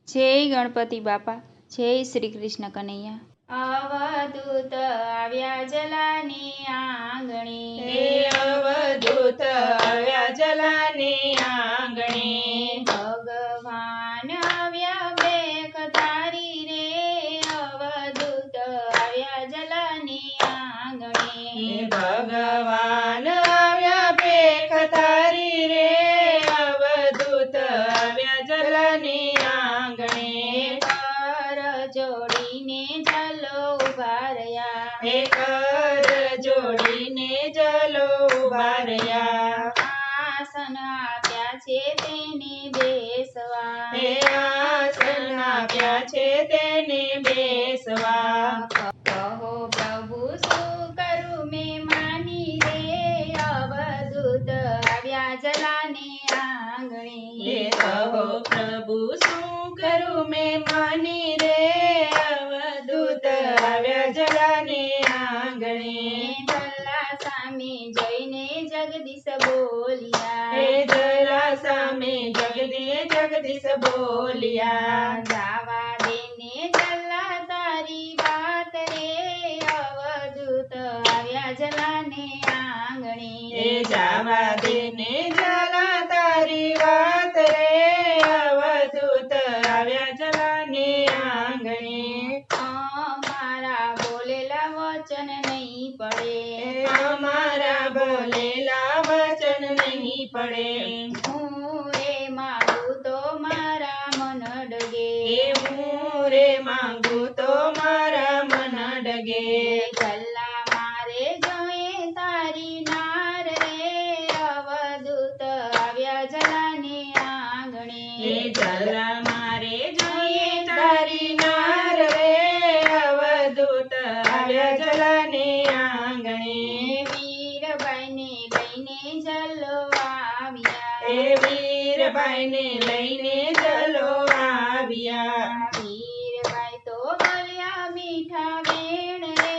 જય ગણપતિ બાપા, જય શ્રી કૃષ્ણ કનૈયા। અવધૂત આવ્યા જલાની આંગણે, હે અવધૂત આવ્યા જલાની આંગણે, ભગવાન આવ્યા બેખ તારી રે, અવધૂત આવ્યા જલાની આંગણે, ભગવાન આવ્યા ભેખ તારી રે, અવધૂત આવ્યા જલાની આંગણે, કર જોડીને જલો ઉભા રહ્યા, હે કર જોડીને જલો ઉભા રહ્યા, આસન આપ્યા છે તેને બેસવા, હે આસન આપ્યા છે તેને બેસવા, કહો પ્રભુ શું કરું મેં માની રે, અવધૂત આવ્યા જલાની આંગણે, હે કહો પ્રભુ શું કરું મેં માની રે, અવધૂત આવ્યા જલાની આંગણે, જલ્લા સામે જઈને જગદીશ બોલ્યા, હે જલા સામે જગદીશ બોલ્યા, જાવા દેને જલ્લા તારી વાત રે, અવધૂત આવ્યા જલાને આંગણે, હે જાવા દેને જલા તારી વાત રે, અવધૂત આવ્યા જલાની આંગણે, અમારા બોલેલા વચન નહીં પડે, અમારા બોલેલા વચન નહીં પડે, હું રે માગું તો મારા મન ડગે, હું રે માંગુ તો મારા મન ડગે, જલ્લા મારે જોઈએ તારી નાર રે, અવધૂત આવ્યા જલાને આંગણે, હે જલા મારે જોઈએ તારી નાર રે, અવધૂત આવ્યા જલાની આંગણે, વીરબાઈને લઈને જલો આવ્યા, હે વીરબાઈને લઈને ચલો આવ્યા, વીરબાઈ તો બોલ્યા મીઠા વેણ રે,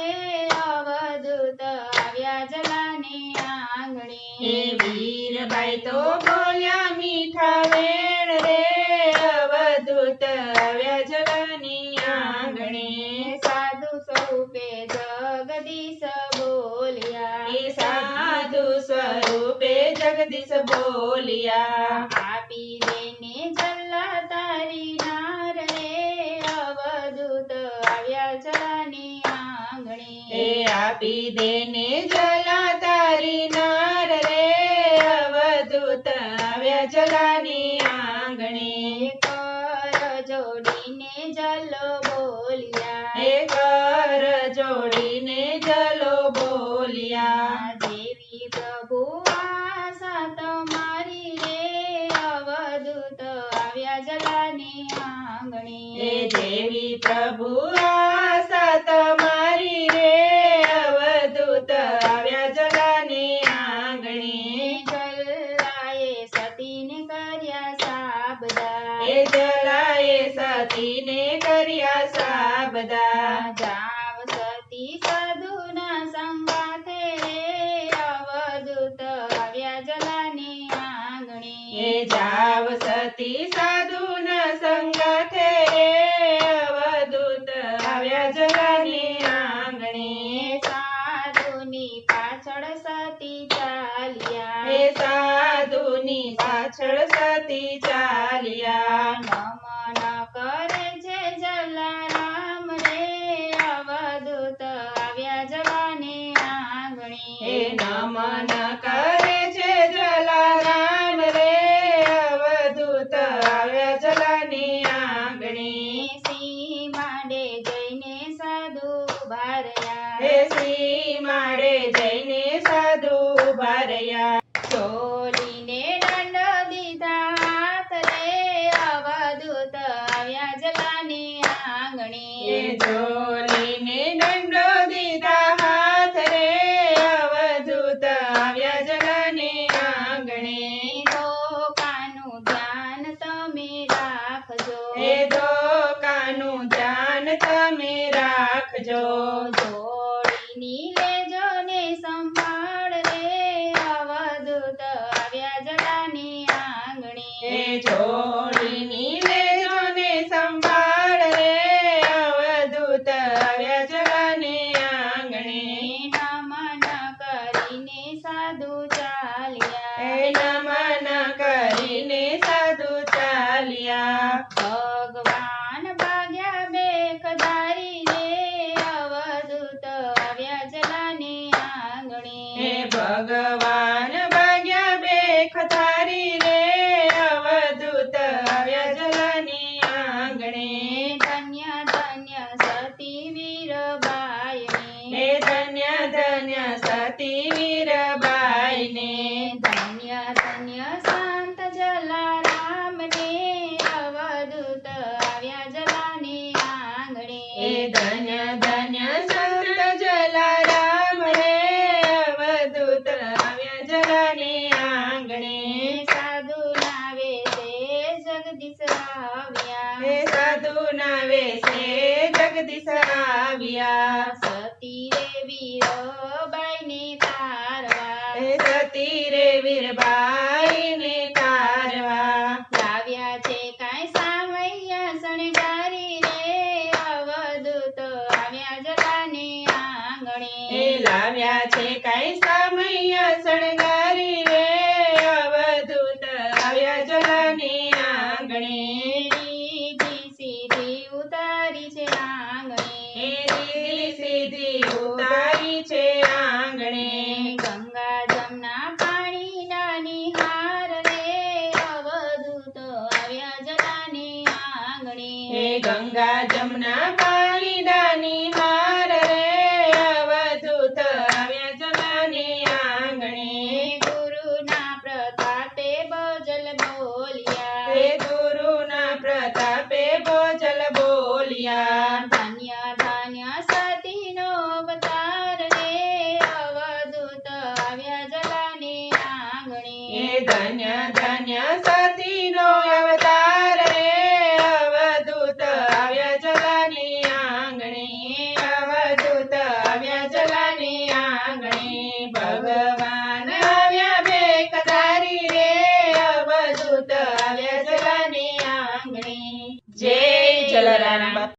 અવધૂત આવ્યા જલાને આંગણે, હે વીરબાઈ તો બોલ્યા મીઠા વેણ રે, અવધૂત આવ્યા જલાની આંગણે, સાધુ સ્વરૂપે જગદીશ બોલ્યા, હે સાધુ સ્વરૂપે જગદીશ બોલ્યા, આપી દેને જલ્લા તારી નાર રે, અવધૂત આવ્યા જલાની આંગણે, હે આપી દેને જલા તારી નાર રે, અવધૂત આવ્યા જલાની આંગણે, કર જોડીને જલો બોલ્યા, હે કર જોડીને જલો બોલ્યા, દેવી પ્રભુ આશા તમારી રે, અવધૂત આવ્યા જલાની આંગણે, હે દેવી પ્રભુ આશા તમારી રે, અવધૂત આવ્યા જલાની આંગણે, જલ્લાએ સતીને કર્યા સાબદા, હે જલાએ સતીને કર્યા સાબદા, જાવ સતી સાધુના સંગાથે રે, અવધૂત આવ્યા જલાની આંગણે, હે જાવ સતી સાધુના સંગાથે રે, અવધૂત આવ્યા જલાની આંગણે, સાધુની પાછળ સતી ચાલ્યા, હે સાધુની પાછળ સતી ચાલ્યા, નમન કરે છે જલારામ રે, અવધૂત આવ્યા જલાને આંગણે, હે નમન કરે છે જલારામ રે, અવધૂત આવ્યા જલાની આંગણે, સિંહ માંડે જઈને સાધુ ઉભા રહ્યા, હે શ્રી માળે જઈને સાધુ ઉભા રહ્યા, ચોલીને દંડ દીધા હાથ રે, અવધૂત આવ્યા જલાની આંગણે, હે જોલીને દંડો દીધા હાથ રે, અવધૂત આવ્યા જલાની આંગણે, ધોકાનું ધ્યાન તમે રાખજો, હે ધોકાનું ધ્યાન તમે રાખજો, જોડીની લેજો ને સંભાળ રે, અવધૂત આવ્યા જલાની આંગણે, હે જોડીની લેજો ને ભગવાન ભાગ્યા બેખધારી રે અવધૂત આવ્યા જલાની આંગણે ભગવાન ભાગ્યા બેખધારી રે અવધૂત આવ્યા જલાની આંગણે ધન્ય ધન્ય સતી વીરબાઈને ધન્ય ધન્ય સતી વીરબાઈને ધન્ય ધન્ય સંત જલારામને અવધૂત આવ્યા જલાની આંગણે ધન્ય ધન્ય સંત જલારામ રે અવધૂત આવ્યા જલાની આંગણે સાધુના વેશે જગદીશ આવ્યા સાધુના વેશે જગદીશ આવ્યા સતી રે વીરબાઈને તારવા સતી રે વીરબાઈને તારવા લાવ્યા છે કાંઈ સામૈયા શણગારી રે અવધૂત આવ્યા જલાની આંગણે લાવ્યા છે કાંઈ સામૈયા શણગારી રે અવધૂત આવ્યા જલાની આંગણે રીધી સીધી ઉતારી છે આંગણે રીધી સીધી ઉતારી છે આંગણે ગંગા જમના પાણીના નિહાર રે અવધૂત આવ્યા જલાની આંગણે ગંગા જમના પાણીના હાર રે અવધૂત આવ્યા જલાની આંગણે ગુરુના પ્રતાપે બોજલ બોલ્યા ગુરુના પ્રતાપે બોજલ બોલ્યા ધન્ય ધન્ય સતીનો અવતાર રે અવધૂત આવ્યા જલાની આંગણે ધન્ય ધન્ય